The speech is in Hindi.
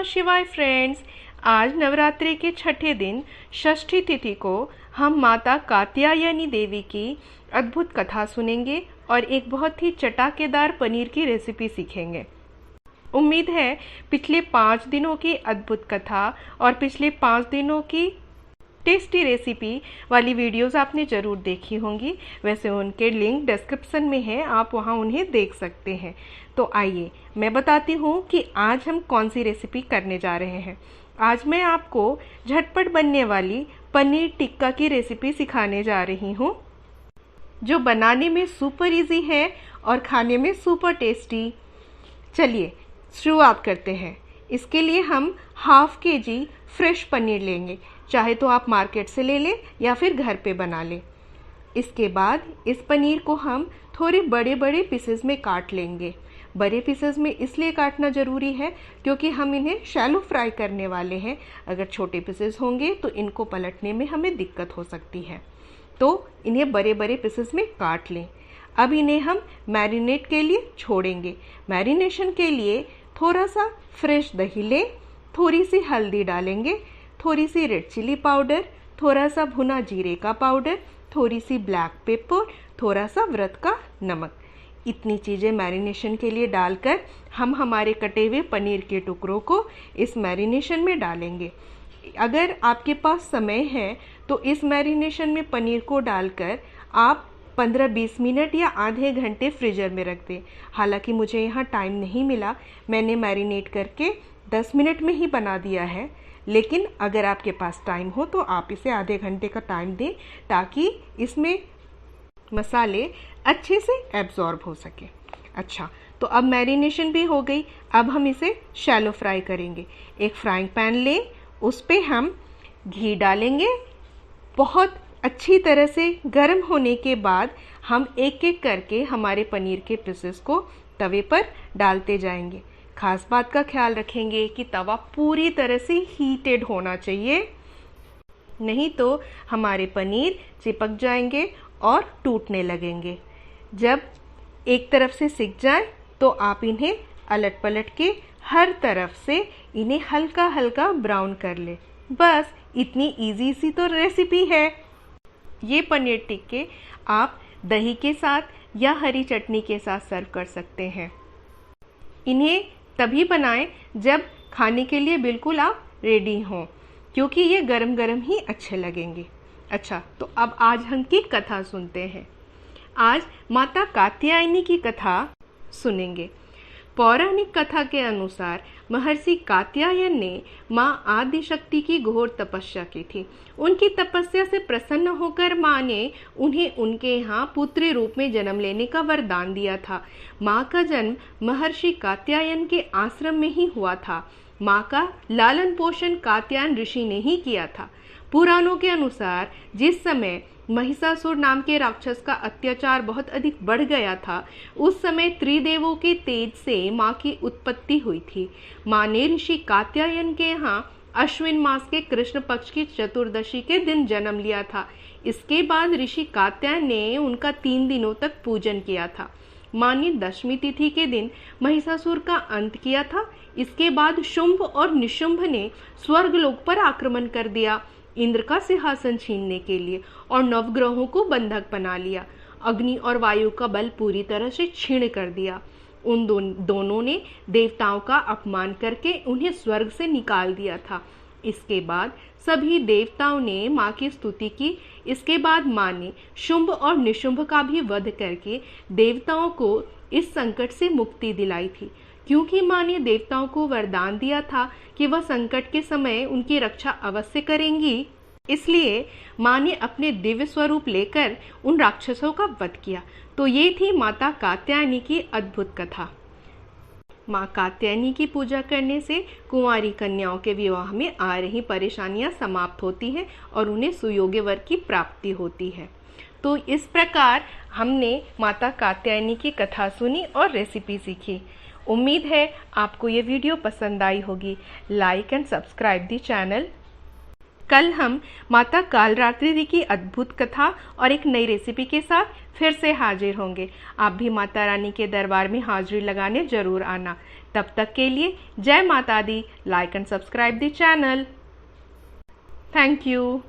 नमः शिवाय फ्रेंड्स। आज नवरात्रि के छठे दिन षष्ठी तिथि को हम माता कात्यायनी देवी की अद्भुत कथा सुनेंगे और एक बहुत ही चटाकेदार पनीर की रेसिपी सीखेंगे। उम्मीद है पिछले 5 दिनों की अद्भुत कथा और पिछले 5 दिनों की टेस्टी रेसिपी वाली वीडियोस आपने ज़रूर देखी होंगी। वैसे उनके लिंक डिस्क्रिप्शन में है, आप वहां उन्हें देख सकते हैं। तो आइए मैं बताती हूँ कि आज हम कौन सी रेसिपी करने जा रहे हैं। आज मैं आपको झटपट बनने वाली पनीर टिक्का की रेसिपी सिखाने जा रही हूँ, जो बनाने में सुपर इजी है और खाने में सुपर टेस्टी। चलिए शुरुआत करते हैं। इसके लिए हम ½ kg फ्रेश पनीर लेंगे, चाहे तो आप मार्केट से ले लें या फिर घर पे बना लें। इसके बाद इस पनीर को हम थोड़े बड़े बड़े पीसेस में काट लेंगे। बड़े पीसेस में इसलिए काटना ज़रूरी है क्योंकि हम इन्हें शैलो फ्राई करने वाले हैं। अगर छोटे पीसेस होंगे तो इनको पलटने में हमें दिक्कत हो सकती है, तो इन्हें बड़े बड़े पीसेस में काट लें। अब इन्हें हम मैरिनेट के लिए छोड़ेंगे। मैरिनेशन के लिए थोड़ा सा फ्रेश दही लें, थोड़ी सी हल्दी डालेंगे, थोड़ी सी रेड चिली पाउडर, थोड़ा सा भुना जीरे का पाउडर, थोड़ी सी ब्लैक पेपर, थोड़ा सा व्रत का नमक। इतनी चीज़ें मैरिनेशन के लिए डालकर हम हमारे कटे हुए पनीर के टुकड़ों को इस मैरिनेशन में डालेंगे। अगर आपके पास समय है तो इस मैरिनेशन में पनीर को डालकर आप 15-20 मिनट या आधे घंटे फ्रीजर में रख दें। हालांकि मुझे यहाँ टाइम नहीं मिला, मैंने मैरिनेट करके 10 मिनट में ही बना दिया है, लेकिन अगर आपके पास टाइम हो तो आप इसे आधे घंटे का टाइम दें ताकि इसमें मसाले अच्छे से एब्जॉर्ब हो सके। अच्छा, तो अब मैरिनेशन भी हो गई। अब हम इसे शैलो फ्राई करेंगे। एक फ्राइंग पैन लें, उस पे हम घी डालेंगे। बहुत अच्छी तरह से गर्म होने के बाद हम एक एक करके हमारे पनीर के पीसेस को तवे पर डालते जाएंगे। खास बात का ख्याल रखेंगे कि तवा पूरी तरह से हीटेड होना चाहिए, नहीं तो हमारे पनीर चिपक जाएंगे और टूटने लगेंगे। जब एक तरफ से सिक जाए तो आप इन्हें अलट पलट के हर तरफ से इन्हें हल्का हल्का ब्राउन कर ले। बस इतनी इजी सी तो रेसिपी है। ये पनीर टिक्के आप दही के साथ या हरी चटनी के साथ सर्व कर सकते हैं। इन्हें तभी बनाएं जब खाने के लिए बिल्कुल आप रेडी हों, क्योंकि ये गरम गरम ही अच्छे लगेंगे। अच्छा, तो अब आज हम की कथा सुनते हैं। आज माता कात्यायनी की कथा सुनेंगे। पौराणिक कथा के अनुसार महर्षि कात्यायन ने माँ आदिशक्ति की घोर तपस्या की थी। उनकी तपस्या से प्रसन्न होकर माँ ने उन्हें उनके यहाँ पुत्री रूप में जन्म लेने का वरदान दिया था। माँ का जन्म महर्षि कात्यायन के आश्रम में ही हुआ था। माँ का लालन पोषण कात्यायन ऋषि ने ही किया था। पुराणों के अनुसार जिस समय महिषासुर नाम के राक्षस का अत्याचार बहुत अधिक बढ़ गया था, उस समय त्रिदेवों के तेज से माँ की उत्पत्ति हुई थी। माँ ने ऋषि कात्यायन के यहाँ अश्विन मास के कृष्ण पक्ष की चतुर्दशी के दिन जन्म लिया था। इसके बाद ऋषि कात्यायन ने उनका 3 दिनों तक पूजन किया था। माँ ने दशमी तिथि के दिन महिषासुर का अंत किया था। इसके बाद शुंभ और निशुंभ ने स्वर्गलोक पर आक्रमण कर दिया, इंद्र का सिंहासन छीनने के लिए, और नवग्रहों को बंधक बना लिया। अग्नि और वायु का बल पूरी तरह से क्षीण कर दिया। उन दोनों ने देवताओं का अपमान करके उन्हें स्वर्ग से निकाल दिया था। इसके बाद सभी देवताओं ने माँ की स्तुति की। इसके बाद माँ ने शुंभ और निशुंभ का भी वध करके देवताओं को इस संकट से मुक्ति दिलाई थी। क्योंकि माँ ने देवताओं को वरदान दिया था कि वह संकट के समय उनकी रक्षा अवश्य करेंगी, इसलिए माँ ने अपने दिव्य स्वरूप लेकर उन राक्षसों का वध किया। तो ये थी माता कात्यायनी की अद्भुत कथा। माँ कात्यायनी की पूजा करने से कुंवारी कन्याओं के विवाह में आ रही परेशानियां समाप्त होती हैं और उन्हें सुयोग्य वर की प्राप्ति होती है। तो इस प्रकार हमने माता कात्यायनी की कथा सुनी और रेसिपी सीखी। उम्मीद है आपको ये वीडियो पसंद आई होगी। Like and subscribe the channel. कल हम माता कालरात्रि की अद्भुत कथा और एक नई रेसिपी के साथ फिर से हाजिर होंगे। आप भी माता रानी के दरबार में हाजिरी लगाने जरूर आना। तब तक के लिए जय माता दी। Like and subscribe the channel. Thank you.